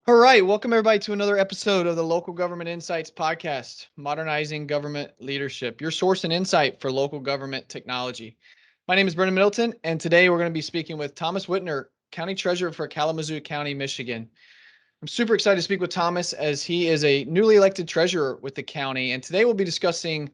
All right, welcome everybody to another episode of the Local Government Insights podcast, Modernizing Government Leadership, your source and insight for local government technology. My name is Brennan Middleton, and today we're going to be speaking with Thomas Whitener, County Treasurer for Kalamazoo County, Michigan. I'm super excited to speak with Thomas as he is a newly elected treasurer with the county, and today we'll be discussing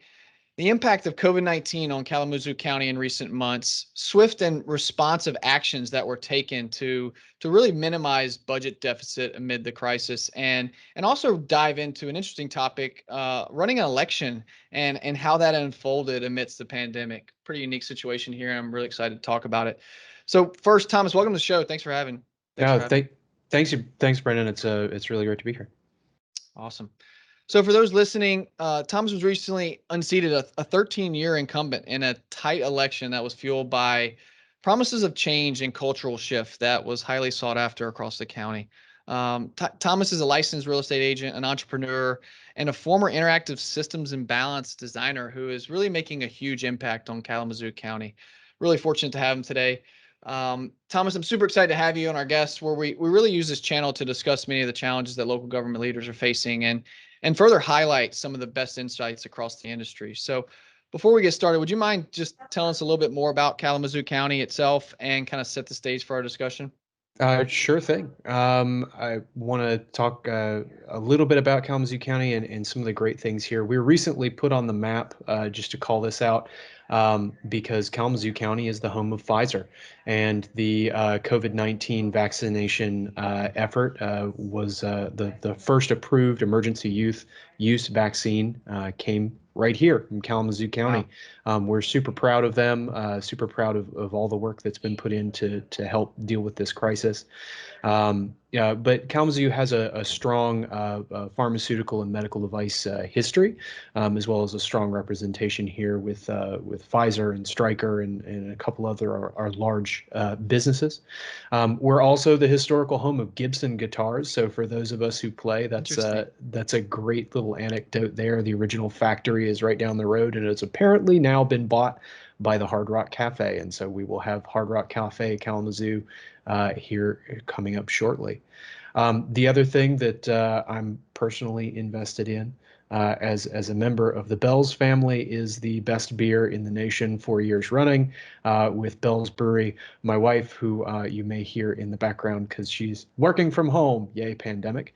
the impact of COVID-19 on Kalamazoo County in recent months, swift and responsive actions that were taken to really minimize budget deficit amid the crisis, and also dive into an interesting topic, running an election and how that unfolded amidst the pandemic. Pretty unique situation here, and I'm really excited to talk about it. So first, Thomas, welcome to the show. Thanks for Yeah, having me. thanks, Brendan. It's really great to be here. Awesome. So for those listening, Thomas was recently unseated, a 13-year incumbent in a tight election that was fueled by promises of change and cultural shift that was highly sought after across the county. Thomas is a licensed real estate agent, an entrepreneur, and a former interactive systems and balance designer who is really making a huge impact on Kalamazoo County. Really fortunate to have him today. Thomas, I'm super excited to have you on our guests, where we really use this channel to discuss many of the challenges that local government leaders are facing and further highlight some of the best insights across the industry. So before we get started, would you mind just telling us a little bit more about Kalamazoo County itself and kind of set the stage for our discussion? Sure thing. I want to talk a little bit about Kalamazoo County and some of the great things here. We were recently put on the map, just to call this out, because Kalamazoo County is the home of Pfizer, and the COVID-19 vaccination effort was the first approved emergency use vaccine came right here in Kalamazoo County. Wow. We're super proud of them, super proud of all the work that's been put in to help deal with this crisis. Yeah, but Kalamazoo has a strong pharmaceutical and medical device history, as well as a strong representation here with Pfizer and Stryker and a couple other our large businesses. We're also the historical home of Gibson guitars. So for those of us who play, Interesting. that's a great little anecdote there. The original factory is right down the road, and it's apparently now been bought by the Hard Rock Cafe, and so we will have Hard Rock Cafe Kalamazoo here coming up shortly. The other thing that I'm personally invested in as a member of the Bell's family is the best beer in the nation 4 years running with Bell's Brewery. My wife, who you may hear in the background because she's working from home, yay pandemic,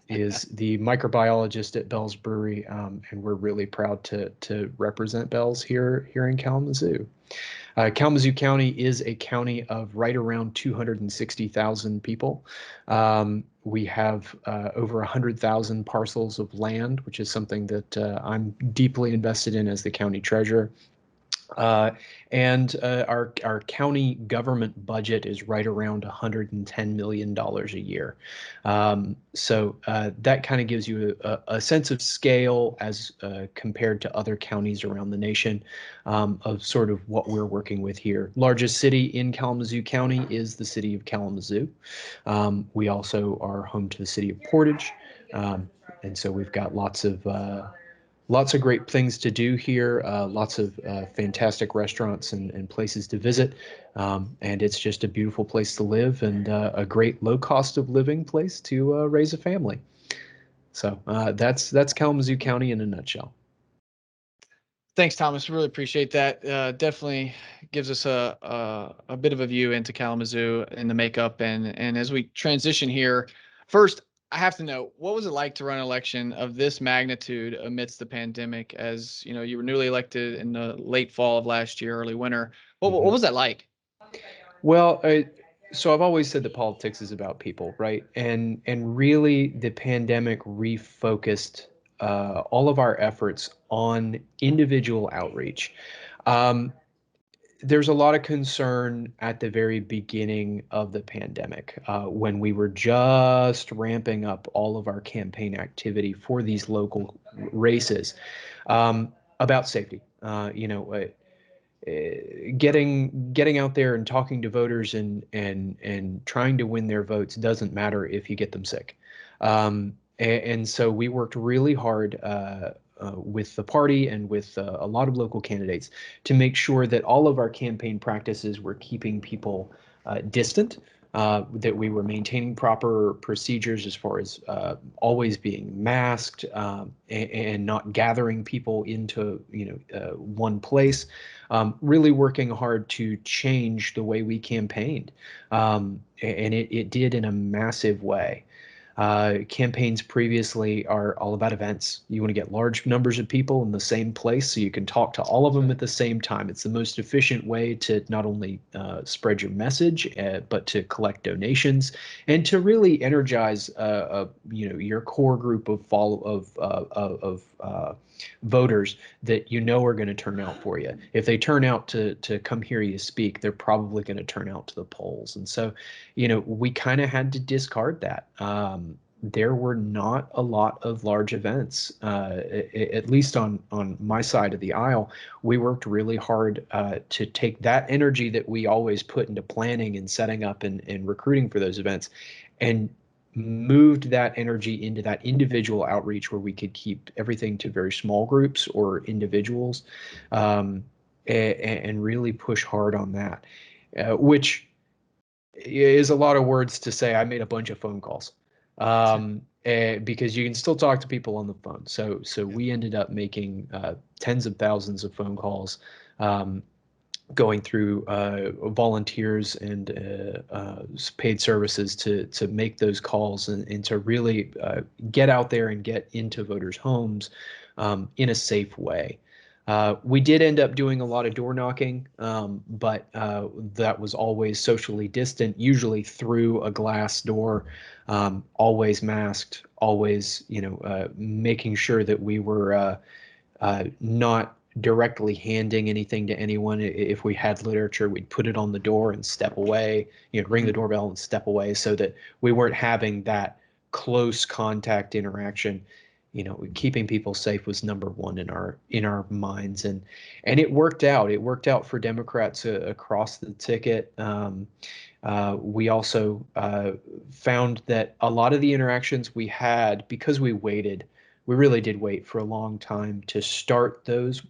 is the microbiologist at Bell's Brewery, and we're really proud to represent Bell's here in Kalamazoo. Kalamazoo County is a county of right around 260,000 people. We have over 100,000 parcels of land, which is something that I'm deeply invested in as the county treasurer. Uh, and our county government budget is right around $110 million a year. So that kind of gives you a sense of scale as compared to other counties around the nation, of sort of what we're working with here. Largest city in Kalamazoo County is the city of Kalamazoo. We also are home to the city of Portage. Um, and so we've got lots of great things to do here, lots of fantastic restaurants and places to visit. And it's just a beautiful place to live and a great low cost of living place to raise a family. So that's Kalamazoo County in a nutshell. Thanks, Thomas. Really appreciate that. Definitely gives us a bit of a view into Kalamazoo and the makeup. And as we transition here, first, I have to know, what was it like to run an election of this magnitude amidst the pandemic? As you know, you were newly elected in the late fall of last year, early winter. What Mhm. was that like? Well, so I've always said that politics is about people, right? And really, the pandemic refocused all of our efforts on individual outreach. Um, there's a lot of concern at the very beginning of the pandemic when we were just ramping up all of our campaign activity for these local races, about safety. Getting out there and talking to voters and trying to win their votes doesn't matter if you get them sick. And so we worked really hard with the party and with a lot of local candidates to make sure that all of our campaign practices were keeping people distant, that we were maintaining proper procedures as far as always being masked and not gathering people into one place. Really working hard to change the way we campaigned, and it did in a massive way. Campaigns previously are all about events. You want to get large numbers of people in the same place so you can talk to all of them at the same time. It's the most efficient way to not only spread your message, but to collect donations and to really energize, your core group of voters that are going to turn out for you. If they turn out to come hear you speak, they're probably going to turn out to the polls. And so, we kind of had to discard that. There were not a lot of large events, at least on my side of the aisle. We worked really hard to take that energy that we always put into planning and setting up and recruiting for those events and moved that energy into that individual outreach where we could keep everything to very small groups or individuals, and really push hard on that, which is a lot of words to say. I made a bunch of phone calls, because you can still talk to people on the phone. So we ended up making tens of thousands of phone calls, going through volunteers and paid services to make those calls and to really get out there and get into voters' homes in a safe way. We did end up doing a lot of door knocking, but that was always socially distant, usually through a glass door, always masked, always, making sure that we were not directly handing anything to anyone. If we had literature, we'd put it on the door and step away, ring the doorbell and step away so that we weren't having that close contact interaction. Keeping people safe was number one in our minds, and it worked out. It worked out for Democrats across the ticket. We also found that a lot of the interactions we had, because we really did wait for a long time to start those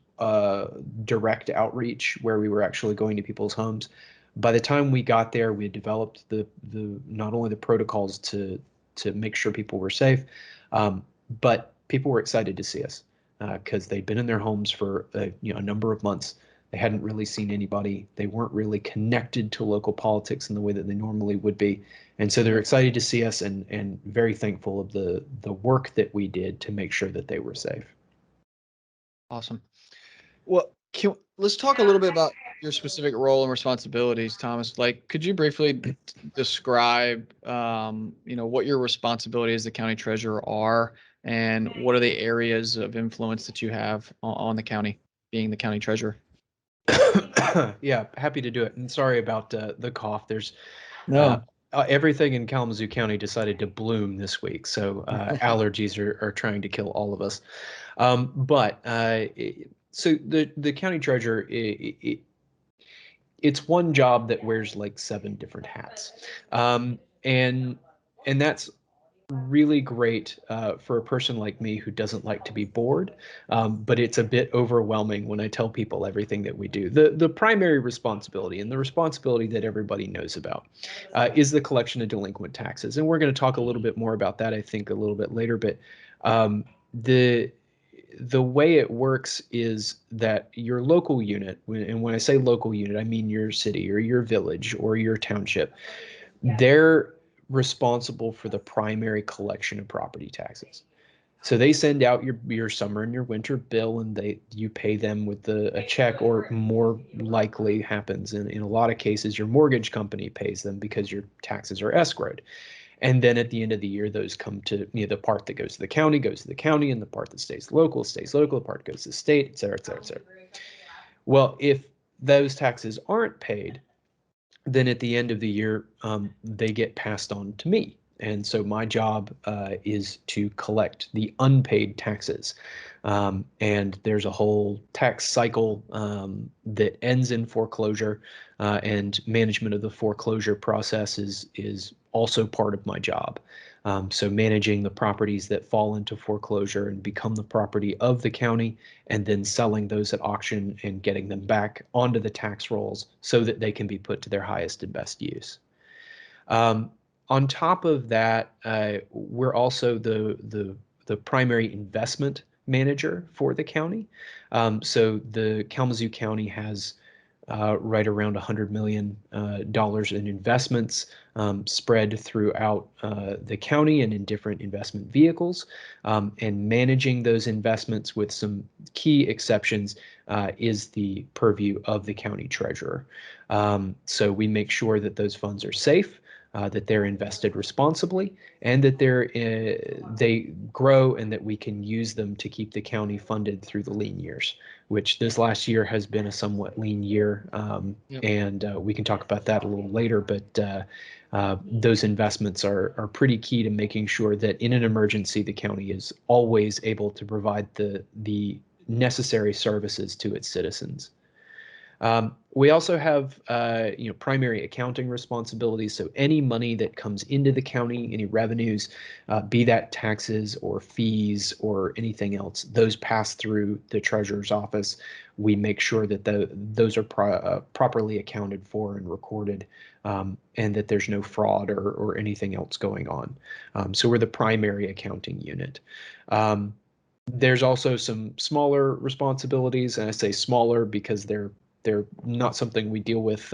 direct outreach where we were actually going to people's homes. By the time we got there, we had developed the not only the protocols to make sure people were safe, but people were excited to see us because they'd been in their homes for a number of months. They hadn't really seen anybody. They weren't really connected to local politics in the way that they normally would be. And so they're excited to see us and very thankful of the work that we did to make sure that they were safe. Awesome. Well, let's talk a little bit about your specific role and responsibilities, Thomas. Like, could you briefly describe, what your responsibilities as the county treasurer are, and what are the areas of influence that you have on the county, being the county treasurer? Yeah, happy to do it. And sorry about the cough. There's No. everything in Kalamazoo County decided to bloom this week, so allergies are trying to kill all of us. So the county treasurer, it's one job that wears like 7 different hats, and that's really great for a person like me who doesn't like to be bored, but it's a bit overwhelming when I tell people everything that we do. The primary responsibility, and the responsibility that everybody knows about, is the collection of delinquent taxes. And we're going to talk a little bit more about that, I think, a little bit later. But the way it works is that your local unit, and when I say local unit, I mean your city or your village or your township, they're responsible for the primary collection of property taxes. So they send out your summer and your winter bill, and you pay them with a check, or more likely happens in a lot of cases, your mortgage company pays them because your taxes are escrowed. And then at the end of the year, those come to, the part that goes to the county, and the part that stays local, the part goes to the state, et cetera, et cetera, et cetera. Well, if those taxes aren't paid, then at the end of the year, they get passed on to me. And so my job is to collect the unpaid taxes. And there's a whole tax cycle that ends in foreclosure, and management of the foreclosure process is also part of my job. So managing the properties that fall into foreclosure and become the property of the county, and then selling those at auction and getting them back onto the tax rolls so that they can be put to their highest and best use. On top of that, we're also the primary investment manager for the county. So the Kalamazoo County has right around $100 million in investments spread throughout the county and in different investment vehicles. And managing those investments, with some key exceptions, is the purview of the county treasurer. So we make sure that those funds are safe, that they're invested responsibly, and that they grow, and that we can use them to keep the county funded through the lean years, which this last year has been a somewhat lean year. Yep. And we can talk about that a little later, but those investments are pretty key to making sure that in an emergency, the county is always able to provide the necessary services to its citizens. We also have, primary accounting responsibilities. So any money that comes into the county, any revenues, be that taxes or fees or anything else, those pass through the treasurer's office. We make sure that those are properly accounted for and recorded, and that there's no fraud or anything else going on. So we're the primary accounting unit. There's also some smaller responsibilities, and I say smaller because they're not something we deal with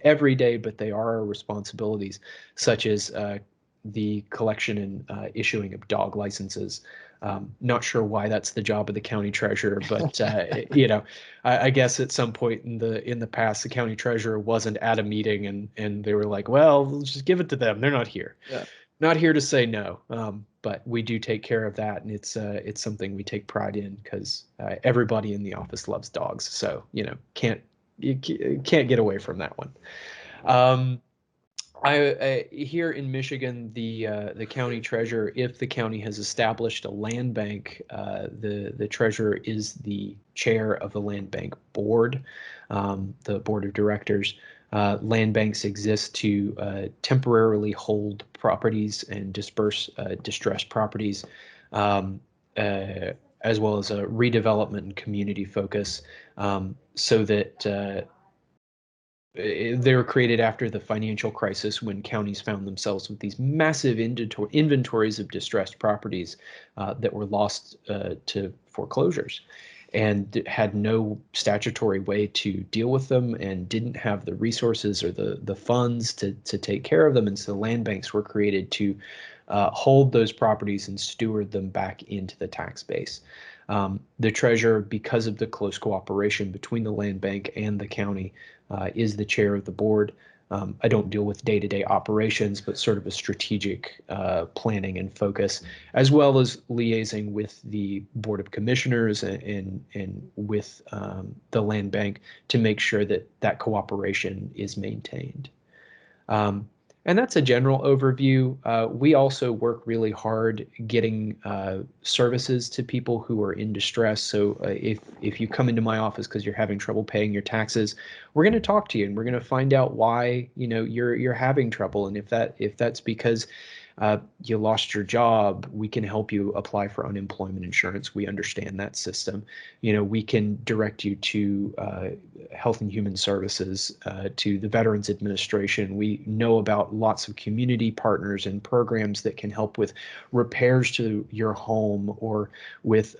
every day, but they are our responsibilities, such as the collection and issuing of dog licenses. Not sure why that's the job of the county treasurer, but I guess at some point in the past, the county treasurer wasn't at a meeting, and they were like, well, we'll just give it to them. They're not here. Yeah. Not here to say no, but we do take care of that, and it's something we take pride in, because everybody in the office loves dogs. So can't get away from that one. I here in Michigan, the county treasurer, if the county has established a land bank, the treasurer is the chair of the land bank board, the board of directors. Land banks exist to temporarily hold properties and disperse distressed properties, as well as a redevelopment and community focus, so that they were created after the financial crisis, when counties found themselves with these massive inventories of distressed properties that were lost to foreclosures, and had no statutory way to deal with them, and didn't have the resources or the funds to take care of them. And so land banks were created to hold those properties and steward them back into the tax base. The treasurer, because of the close cooperation between the land bank and the county, is the chair of the board. I don't deal with day-to-day operations, but sort of a strategic planning and focus, as well as liaising with the Board of Commissioners and with the land bank to make sure that cooperation is maintained. And that's a general overview. We also work really hard getting services to people who are in distress. So if you come into my office because you're having trouble paying your taxes, we're going to talk to you, and we're going to find out why you're having trouble. And if that's because you lost your job, we can help you apply for unemployment insurance. We understand that system. We can direct you to Health and Human Services, to the Veterans Administration. We know about lots of community partners and programs that can help with repairs to your home, or with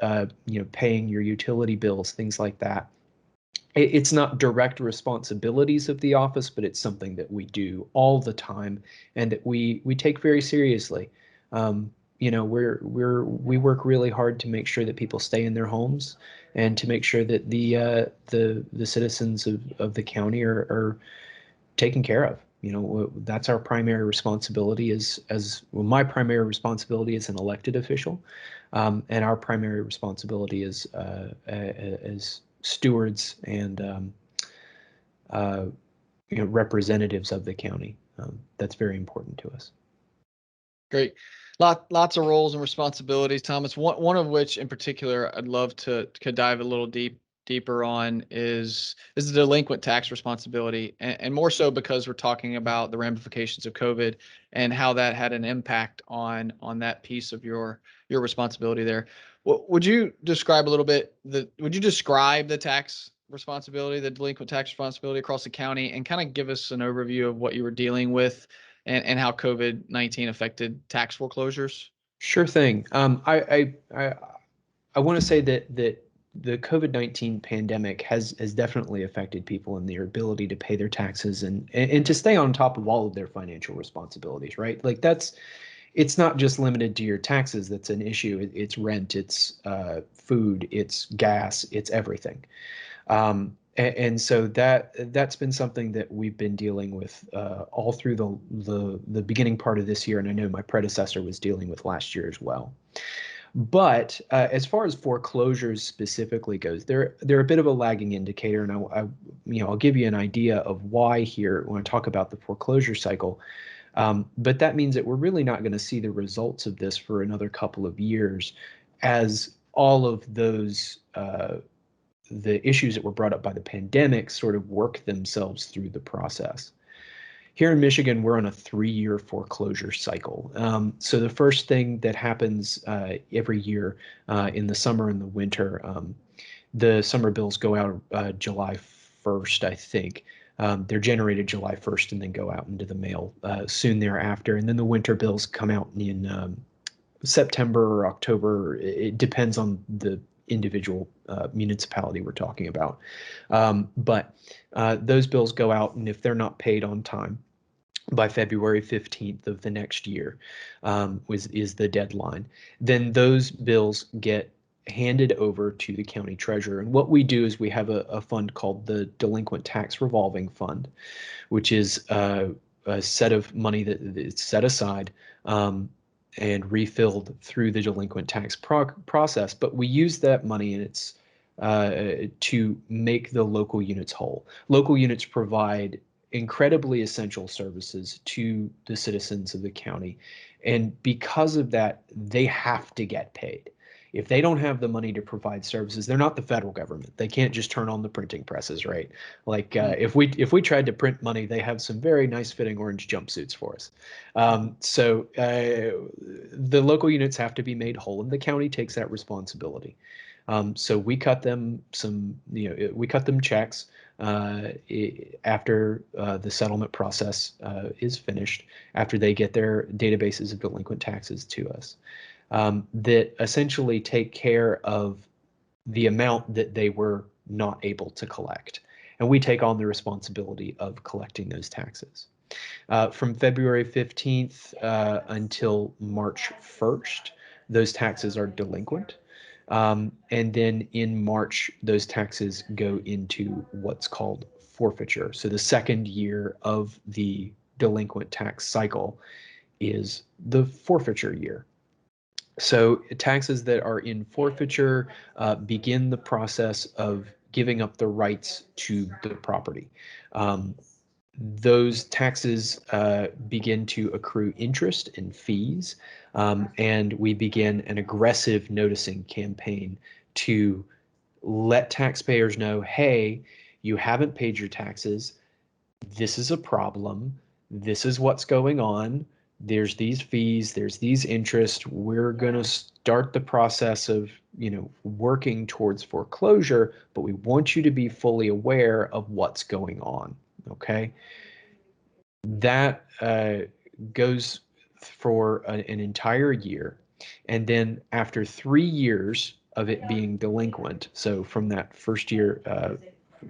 paying your utility bills, things like that. It's not direct responsibilities of the office, but it's something that we do all the time, and that we take very seriously. We work really hard to make sure that people stay in their homes, and to make sure that the citizens of the county are taken care of. That's our primary responsibility, my primary responsibility as an elected official, and our primary responsibility as stewards and representatives of the county. That's very important to us. Great. Lots of roles and responsibilities, Thomas. One of which in particular I'd love to dive a little deeper on is the delinquent tax responsibility, and more so because we're talking about the ramifications of COVID and how that had an impact on that piece of your responsibility there. Would you describe a little bit would you describe the tax responsibility, the delinquent tax responsibility across the county, and kind of give us an overview of what you were dealing with and how COVID-19 affected tax foreclosures? Sure thing. I want to say that the COVID-19 pandemic has definitely affected people in their ability to pay their taxes and to stay on top of all of their financial responsibilities, right? Like it's not just limited to your taxes that's an issue. It's rent, it's food, it's gas, it's everything. And so that's been something that we've been dealing with all through the beginning part of this year, and I know my predecessor was dealing with last year as well. But as far as foreclosures specifically goes, they're a bit of a lagging indicator, and I'll give you an idea of why here when I talk about the foreclosure cycle. But that means that we're really not going to see the results of this for another couple of years, as all of those the issues that were brought up by the pandemic sort of work themselves through the process. Here in Michigan, we're on a 3-year foreclosure cycle. So the first thing that happens every year in the summer and the winter, the summer bills go out July 1st, I think. They're generated July 1st and then go out into the mail soon thereafter. And then the winter bills come out in September or October. It depends on the individual municipality we're talking about. But those bills go out, and if they're not paid on time, by February 15th of the next year is the deadline. Then those bills get handed over to the county treasurer. And what we do is we have a fund called the Delinquent Tax Revolving Fund, which is a set of money that is set aside and refilled through the delinquent tax process. But we use that money and it's to make the local units whole. Local units provide incredibly essential services to the citizens of the county. And because of that, they have to get paid. If they don't have the money to provide services, they're not the federal government. They can't just turn on the printing presses, right? Like if we tried to print money, they have some very nice fitting orange jumpsuits for us. So the local units have to be made whole, and the county takes that responsibility. So we cut them we cut them checks after the settlement process is finished, after they get their databases of delinquent taxes to us, that essentially take care of the amount that they were not able to collect. And we take on the responsibility of collecting those taxes. From February 15th until March 1st, those taxes are delinquent. And then in March, those taxes go into what's called forfeiture. So the second year of the delinquent tax cycle is the forfeiture year. So taxes that are in forfeiture begin the process of giving up the rights to the property. Those taxes begin to accrue interest and fees, and we begin an aggressive noticing campaign to let taxpayers know, hey, you haven't paid your taxes. This is a problem. This is what's going on. There's these fees, there's these interest. We're going to start the process of, working towards foreclosure, but we want you to be fully aware of what's going on. Okay. That goes for an entire year. And then after 3 years of it being delinquent, so from that first year,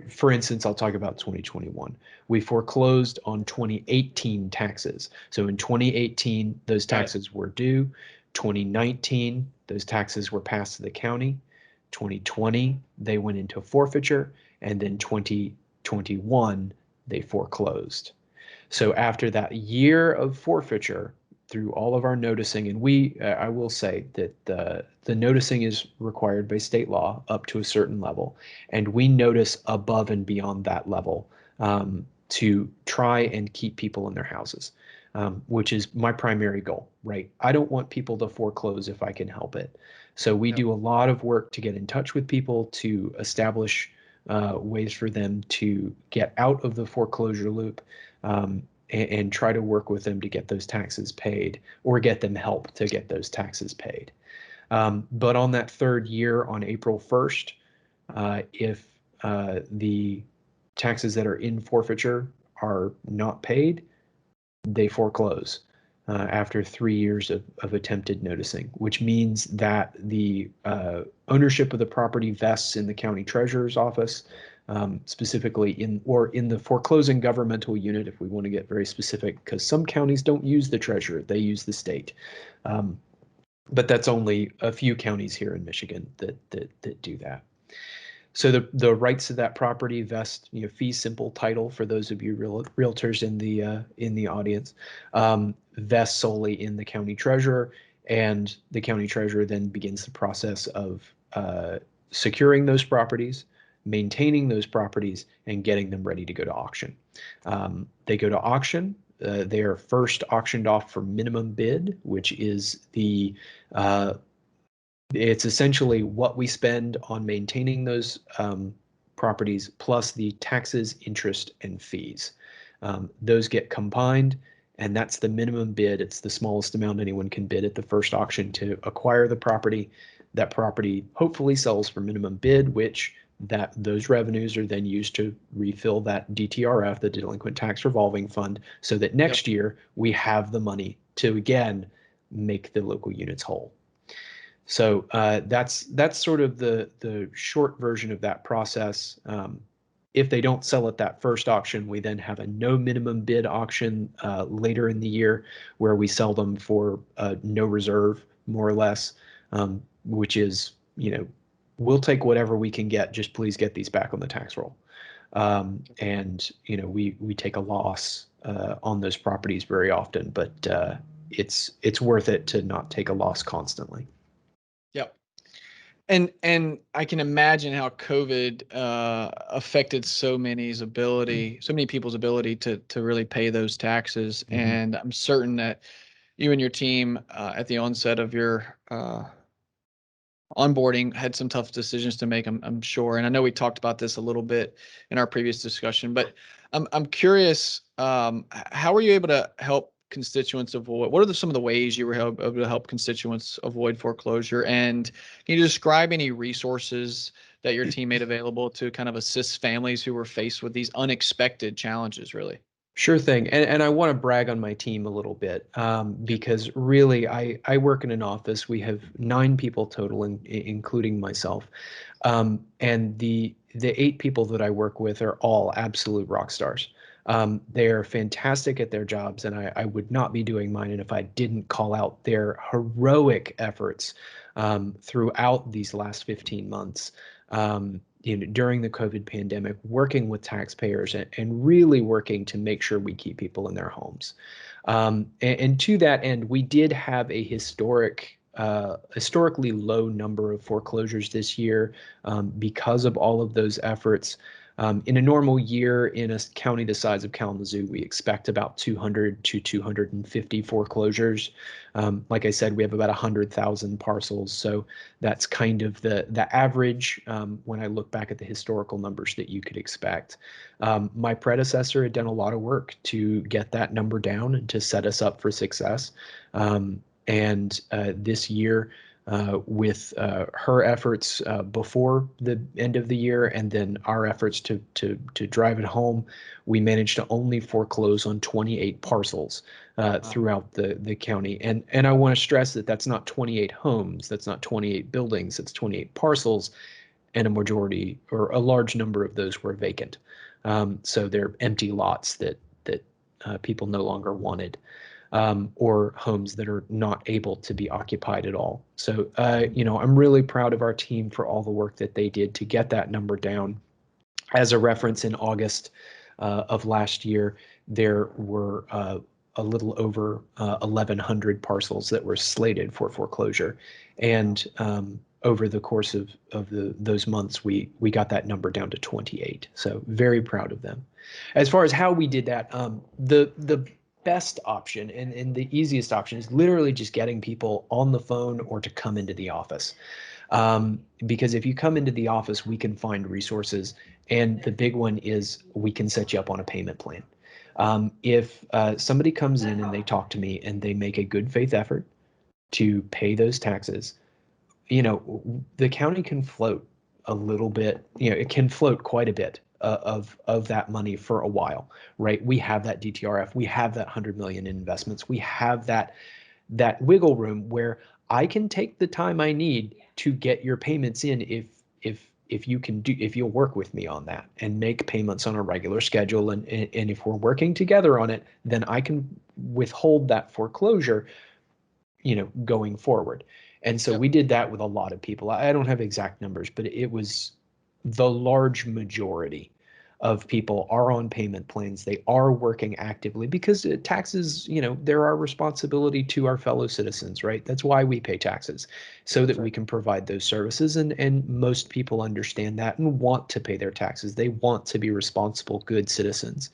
for instance, I'll talk about 2021. We foreclosed on 2018 taxes. So in 2018, those taxes were due. 2019, those taxes were passed to the county. 2020, they went into forfeiture. And then 2021, they foreclosed. So after that year of forfeiture, through all of our noticing, and I will say that the noticing is required by state law up to a certain level, and we notice above and beyond that level to try and keep people in their houses, which is my primary goal, right? I don't want people to foreclose if I can help it. So we do a lot of work to get in touch with people, to establish ways for them to get out of the foreclosure loop, and try to work with them to get those taxes paid, or get them help to get those taxes paid. But on that third year, on April 1st, if the taxes that are in forfeiture are not paid, they foreclose after 3 years of attempted noticing, which means that the ownership of the property vests in the county treasurer's office, specifically in the foreclosing governmental unit, if we want to get very specific, because some counties don't use the treasurer, they use the state. But that's only a few counties here in Michigan that do that. So the rights of that property vest, fee simple title for those of you realtors in the audience, vest solely in the county treasurer, and the county treasurer then begins the process of securing those properties, maintaining those properties, and getting them ready to go to auction. They go to auction. They are first auctioned off for minimum bid, which is it's essentially what we spend on maintaining those properties plus the taxes, interest, and fees. Those get combined, and that's the minimum bid. It's the smallest amount anyone can bid at the first auction to acquire the property. That property hopefully sells for minimum bid, which those revenues are then used to refill that DTRF, the Delinquent Tax Revolving Fund, so that next year we have the money to again make the local units whole. So that's sort of the short version of that process. If they don't sell at that first auction, we then have a no minimum bid auction later in the year where we sell them for no reserve, more or less, which is, we'll take whatever we can get. Just please get these back on the tax roll. And we take a loss on those properties very often, but it's worth it to not take a loss constantly. Yep. And I can imagine how COVID affected so many people's ability to really pay those taxes. Mm-hmm. And I'm certain that you and your team at the onset of your onboarding had some tough decisions to make, I'm sure. And I know we talked about this a little bit in our previous discussion, but I'm curious, how were you able to help constituents avoid? What are some of the ways you were able to help constituents avoid foreclosure? And can you describe any resources that your team made available to kind of assist families who were faced with these unexpected challenges, really? Sure thing. And I want to brag on my team a little bit because really I work in an office. We have 9 people total, including myself. And the 8 people that I work with are all absolute rock stars. They're fantastic at their jobs, and I would not be doing mine if I didn't call out their heroic efforts throughout these last 15 months. During the COVID pandemic, working with taxpayers and really working to make sure we keep people in their homes. And to that end, we did have a historically low number of foreclosures this year because of all of those efforts. In a normal year in a county the size of Kalamazoo, we expect about 200 to 250 foreclosures. Like I said, we have about 100,000 parcels, so that's kind of the average when I look back at the historical numbers that you could expect. My predecessor had done a lot of work to get that number down and to set us up for success. And this year, with her efforts before the end of the year and then our efforts to drive it home, we managed to only foreclose on 28 parcels throughout the county. And I want to stress that that's not 28 homes, that's not 28 buildings, it's 28 parcels, and a majority or a large number of those were vacant. So they're empty lots that people no longer wanted. Or homes that are not able to be occupied at all. So, I'm really proud of our team for all the work that they did to get that number down. As a reference, in August of last year, there were a little over 1,100 parcels that were slated for foreclosure. And over the course of those months, we got that number down to 28. So very proud of them. As far as how we did that, the best option and the easiest option is literally just getting people on the phone or to come into the office. Because if you come into the office, we can find resources. And the big one is we can set you up on a payment plan. If somebody comes in and they talk to me and they make a good faith effort to pay those taxes, the county can float a little bit, it can float quite a bit of that money for a while, right? We have that DTRF, we have that 100 million in investments, we have that wiggle room where I can take the time I need to get your payments in if you'll work with me on that and make payments on a regular schedule, and if we're working together on it, then I can withhold that foreclosure, going forward. And so Yep. we did that with a lot of people. I don't have exact numbers, but it was the large majority of people are on payment plans. They are working actively because taxes, they're our responsibility to our fellow citizens, right? That's why we pay taxes, so that we can provide those services. And most people understand that and want to pay their taxes. They want to be responsible, good citizens.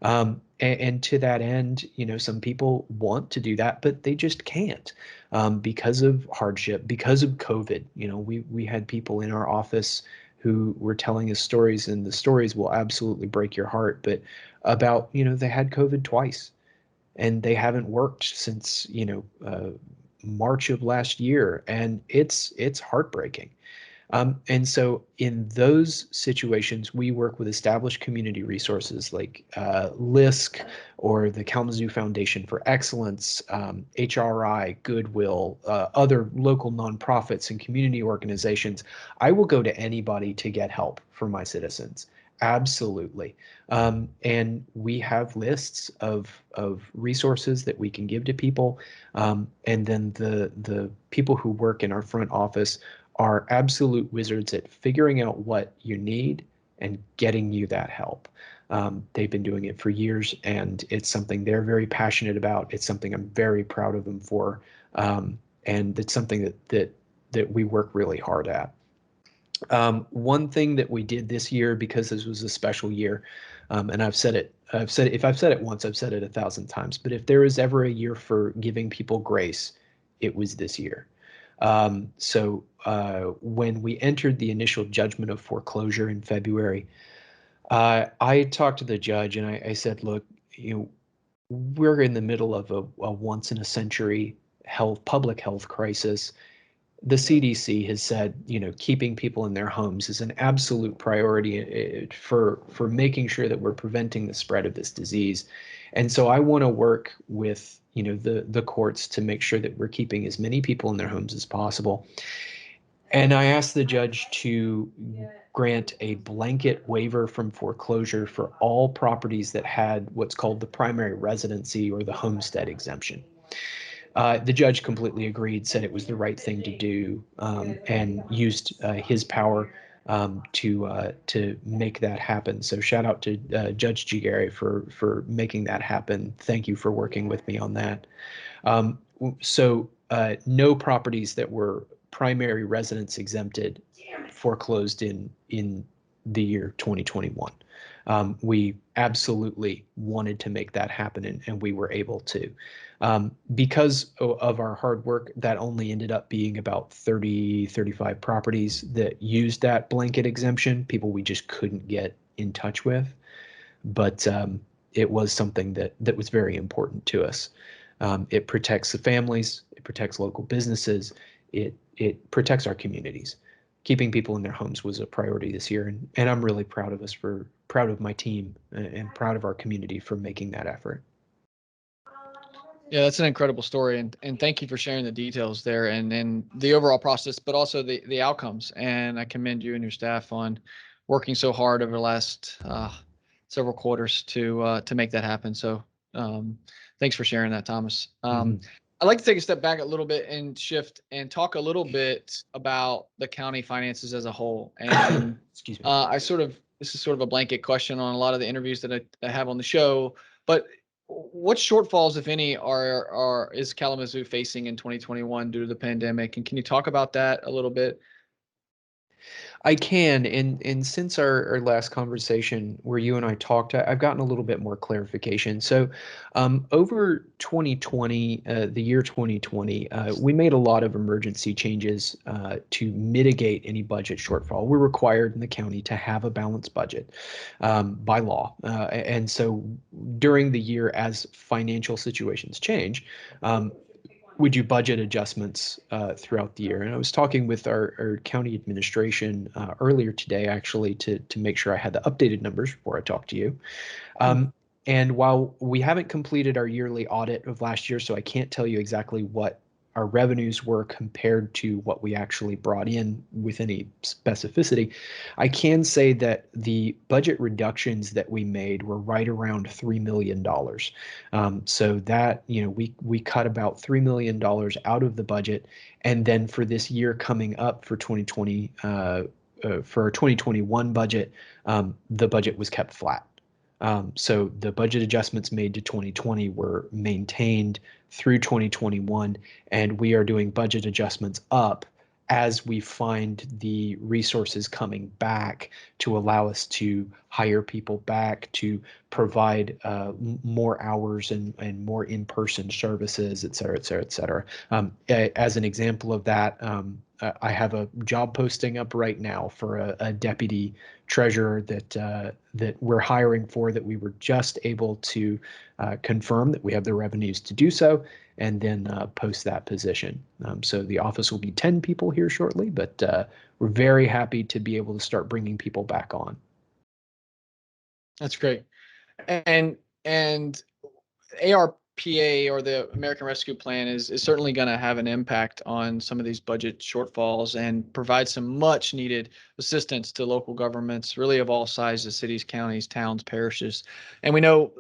And to that end, some people want to do that, but they just can't, because of hardship, because of COVID. We had people in our office who were telling us stories, and the stories will absolutely break your heart, but about, they had COVID twice and they haven't worked since, March of last year. And it's heartbreaking. And so in those situations, we work with established community resources like LISC or the Kalamazoo Foundation for Excellence, HRI, Goodwill, other local nonprofits and community organizations. I will go to anybody to get help for my citizens. Absolutely. And we have lists of resources that we can give to people. And then the people who work in our front office are absolute wizards at figuring out what you need and getting you that help. They've been doing it for years, and it's something they're very passionate about. It's something I'm very proud of them for, and it's something that we work really hard at. One thing that we did this year, because this was a special year, and if I've said it once, I've said it 1,000 times, but if there is ever a year for giving people grace, it was this year. So when we entered the initial judgment of foreclosure in February, I talked to the judge and I said, look, we're in the middle of a once in a century public health crisis. The CDC has said, keeping people in their homes is an absolute priority for making sure that we're preventing the spread of this disease. And so I want to work with, the courts to make sure that we're keeping as many people in their homes as possible. And I asked the judge to grant a blanket waiver from foreclosure for all properties that had what's called the primary residency or the homestead exemption. The judge completely agreed, said it was the right thing to do, and used his power to make that happen. So shout out to Judge Gigari for making that happen. Thank you for working with me on that. So no properties that were primary residence exempted foreclosed in the year 2021. We absolutely wanted to make that happen, and we were able to. Because of our hard work, that only ended up being about 35 properties that used that blanket exemption, people we just couldn't get in touch with. But it was something that was very important to us. It protects the families, it protects local businesses, it protects our communities. Keeping people in their homes was a priority this year, and I'm really proud of my team and proud of our community for making that effort. Yeah, that's an incredible story, and thank you for sharing the details there and the overall process, but also the outcomes. And I commend you and your staff on working so hard over the last several quarters to make that happen. So thanks for sharing that, Thomas. I'd like to take a step back a little bit and shift and talk a little bit about the county finances as a whole. And Excuse me. This is sort of a blanket question on a lot of the interviews that I have on the show, but what shortfalls, if any, is Kalamazoo facing in 2021 due to the pandemic? And can you talk about that a little bit? I can, and since our last conversation where you and I talked, I've gotten a little bit more clarification. So over 2020, the year 2020, we made a lot of emergency changes to mitigate any budget shortfall. We're required in the county to have a balanced budget by law. And so during the year, as financial situations change, we do budget adjustments throughout the year. And I was talking with our county administration earlier today, actually, to make sure I had the updated numbers before I talk to you. Mhm. And while we haven't completed our yearly audit of last year, so I can't tell you exactly what our revenues were compared to what we actually brought in with any specificity, I can say that the budget reductions that we made were right around $3 million. So that, we cut about $3 million out of the budget. And then for this year coming up for 2020, for our 2021 budget, the budget was kept flat. So the budget adjustments made to 2020 were maintained through 2021, and we are doing budget adjustments up as we find the resources coming back to allow us to hire people back, to provide more hours and more in-person services, et cetera, et cetera, et cetera. As an example of that, I have a job posting up right now for a deputy treasurer that we're hiring for, that we were just able to confirm that we have the revenues to do so, and then post that position. So the office will be 10 people here shortly, but we're very happy to be able to start bringing people back on. That's great. And ARPA, or the American Rescue Plan, is certainly going to have an impact on some of these budget shortfalls and provide some much needed assistance to local governments, really of all sizes, cities, counties, towns, parishes. And we know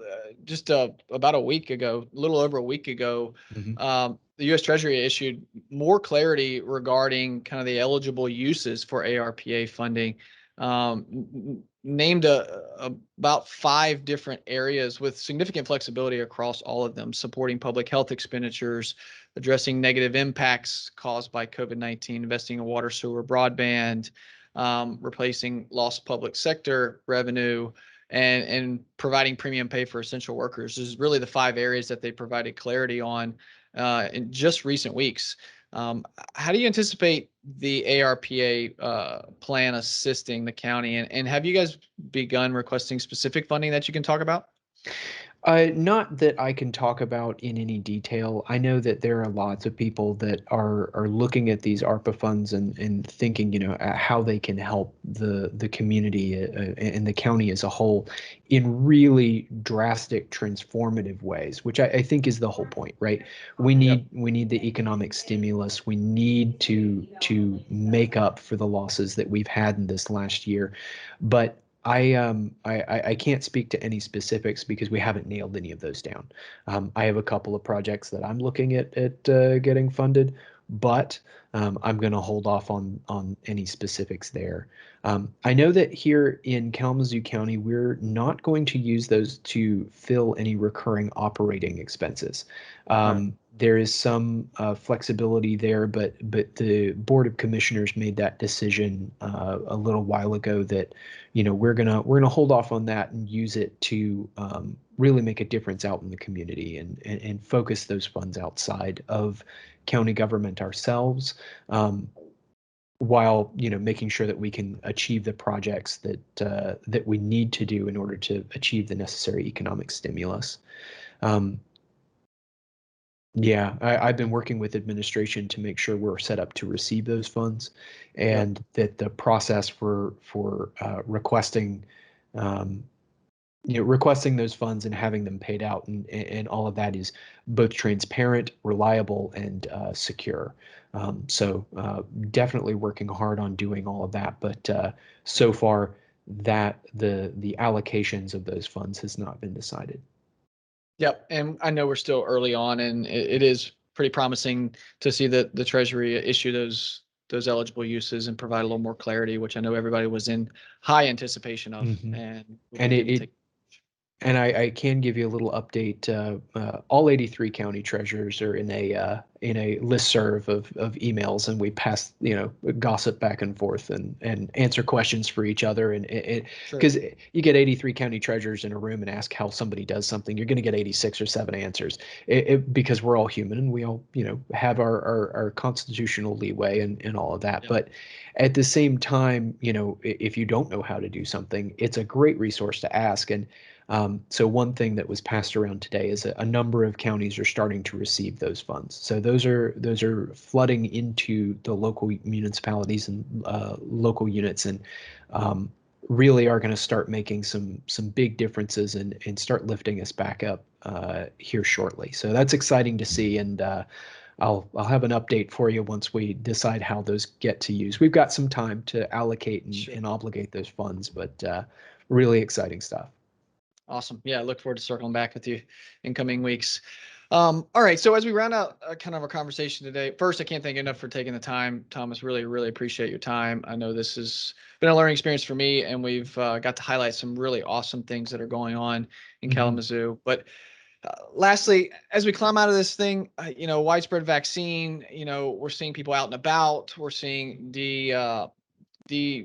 just about a week ago, a little over a week ago, the U.S. Treasury issued more clarity regarding kind of the eligible uses for ARPA funding. Named about 5 different areas with significant flexibility across all of them, supporting public health expenditures, addressing negative impacts caused by COVID-19, investing in water, sewer, broadband, replacing lost public sector revenue, and providing premium pay for essential workers. This is really the 5 areas that they provided clarity on in just recent weeks. How do you anticipate the ARPA plan assisting the county? And have you guys begun requesting specific funding that you can talk about? Not that I can talk about in any detail. I know that there are lots of people that are looking at these ARPA funds and thinking, how they can help the community and the county as a whole in really drastic, transformative ways, which I think is the whole point, right? We need the economic stimulus. We need to make up for the losses that we've had in this last year, but I can't speak to any specifics because we haven't nailed any of those down. I have a couple of projects that I'm looking at getting funded, but I'm going to hold off on any specifics there. I know that here in Kalamazoo County, we're not going to use those to fill any recurring operating expenses. There is some flexibility there, but the Board of Commissioners made that decision a little while ago that we're gonna hold off on that and use it to really make a difference out in the community and focus those funds outside of county government ourselves, while making sure that we can achieve the projects that we need to do in order to achieve the necessary economic stimulus. Yeah, I've been working with administration to make sure we're set up to receive those funds, and that the process for requesting requesting those funds and having them paid out and all of that is both transparent, reliable, and secure. So definitely working hard on doing all of that, but so far that the allocations of those funds has not been decided. Yep. And I know we're still early on, and it is pretty promising to see that the Treasury issue those eligible uses and provide a little more clarity, which I know everybody was in high anticipation of, and And we didn't take. And I can give you a little update. All 83 county treasurers are in a listserv of emails, and we pass gossip back and forth and answer questions for each other. And because you get 83 county treasurers in a room and ask how somebody does something, you're going to get 86 or 7 answers. Because we're all human and we all have our constitutional leeway and all of that. Yep. But at the same time, if you don't know how to do something, it's a great resource to ask. And So one thing that was passed around today is a number of counties are starting to receive those funds. So those are flooding into the local municipalities and local units, and really are going to start making some big differences and start lifting us back up here shortly. So that's exciting to see, and I'll have an update for you once we decide how those get to use. We've got some time to allocate and obligate those funds, but really exciting stuff. Awesome. Yeah, I look forward to circling back with you in coming weeks. All right. So as we round out kind of our conversation today, first, I can't thank you enough for taking the time, Thomas. Really, really appreciate your time. I know this has been a learning experience for me, and we've got to highlight some really awesome things that are going on in Kalamazoo. But lastly, as we climb out of this thing, widespread vaccine, we're seeing people out and about. We're seeing the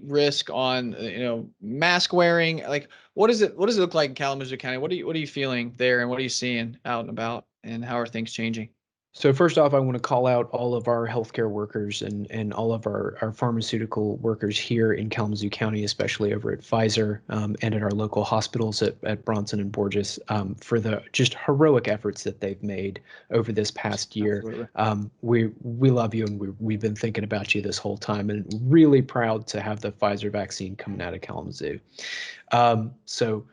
risk on mask wearing. Like, what does it look like in Kalamazoo County? What are you feeling there, and what are you seeing out and about, and how are things changing? So first off, I want to call out all of our healthcare workers and all of our pharmaceutical workers here in Kalamazoo County, especially over at Pfizer and at our local hospitals at Bronson and Borges, for the just heroic efforts that they've made over this past year. Absolutely. We love you, and we've been thinking about you this whole time, and really proud to have the Pfizer vaccine coming out of Kalamazoo. So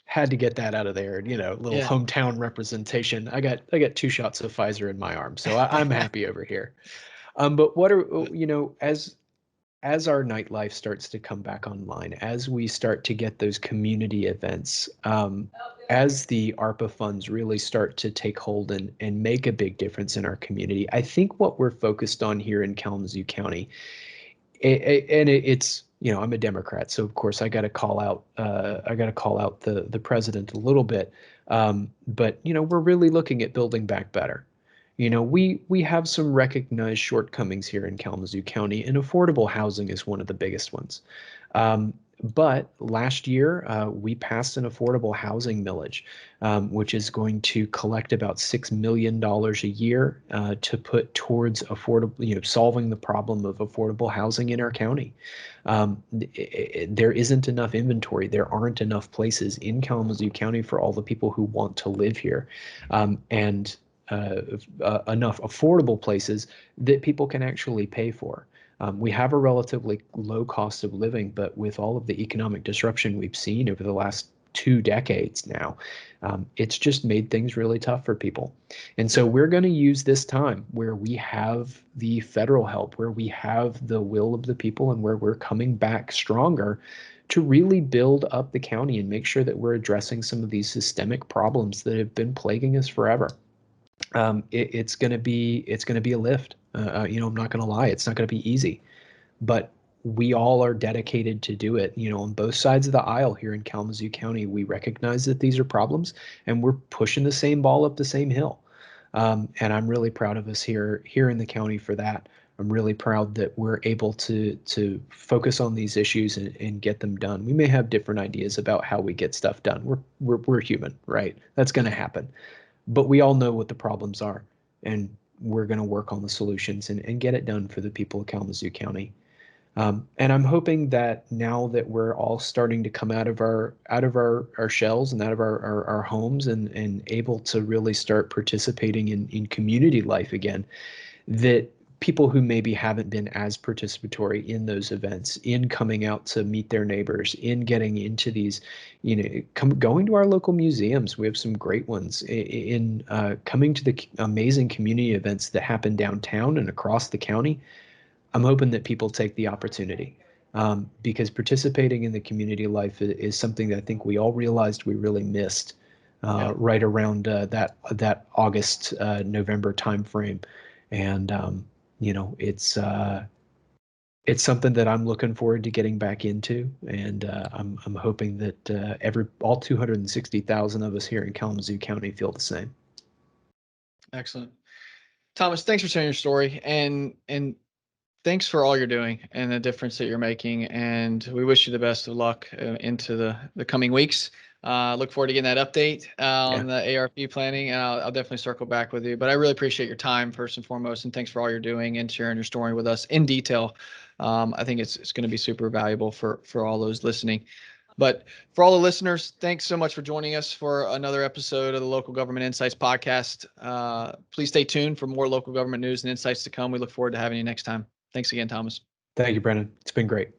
had to get that out of there. Little Yeah. hometown representation. I got 2 shots of Pfizer in my arm, so I'm happy over here. But what are as our nightlife starts to come back online, as we start to get those community events, as the ARPA funds really start to take hold and make a big difference in our community, I think what we're focused on here in Kalamazoo County, it's I'm a Democrat, so of course I got to call out the president a little bit, but we're really looking at building back better. We have some recognized shortcomings here in Kalamazoo County, and affordable housing is one of the biggest ones. But last year, we passed an affordable housing millage, which is going to collect about $6 million a year to put towards affordable, solving the problem of affordable housing in our county. There isn't enough inventory. There aren't enough places in Kalamazoo County for all the people who want to live here, and enough affordable places that people can actually pay for. We have a relatively low cost of living, but with all of the economic disruption we've seen over the last 2 decades now, it's just made things really tough for people. And so we're going to use this time where we have the federal help, where we have the will of the people, and where we're coming back stronger to really build up the county and make sure that we're addressing some of these systemic problems that have been plaguing us forever. It's going to be a lift. I'm not going to lie, it's not going to be easy, but we all are dedicated to do it. On both sides of the aisle here in Kalamazoo County, we recognize that these are problems, and we're pushing the same ball up the same hill. And I'm really proud of us here in the county for that. I'm really proud that we're able to focus on these issues and get them done. We may have different ideas about how we get stuff done. We're human, right? That's going to happen. But we all know what the problems are, and we're going to work on the solutions and get it done for the people of Kalamazoo County. And I'm hoping that now that we're all starting to come out of our shells and out of our homes and able to really start participating in community life again, that people who maybe haven't been as participatory in those events, in coming out to meet their neighbors, in getting into these, going to our local museums. We have some great ones, in coming to the amazing community events that happen downtown and across the county. I'm hoping that people take the opportunity, because participating in the community life is something that I think we all realized we really missed right around that August, November timeframe. And it's something that I'm looking forward to getting back into, and I'm hoping that all 260,000 of us here in Kalamazoo County feel the same. Excellent. Thomas, thanks for sharing your story, and thanks for all you're doing and the difference that you're making. And we wish you the best of luck into the coming weeks. Look forward to getting that update on the ARP planning, and I'll definitely circle back with you. But I really appreciate your time first and foremost, and thanks for all you're doing and sharing your story with us in detail. I think it's going to be super valuable for all those listening. But for all the listeners, thanks so much for joining us for another episode of the Local Government Insights podcast. Please stay tuned for more local government news and insights to come. We look forward to having you next time. Thanks again, Thomas. Thank you, Brennan. It's been great.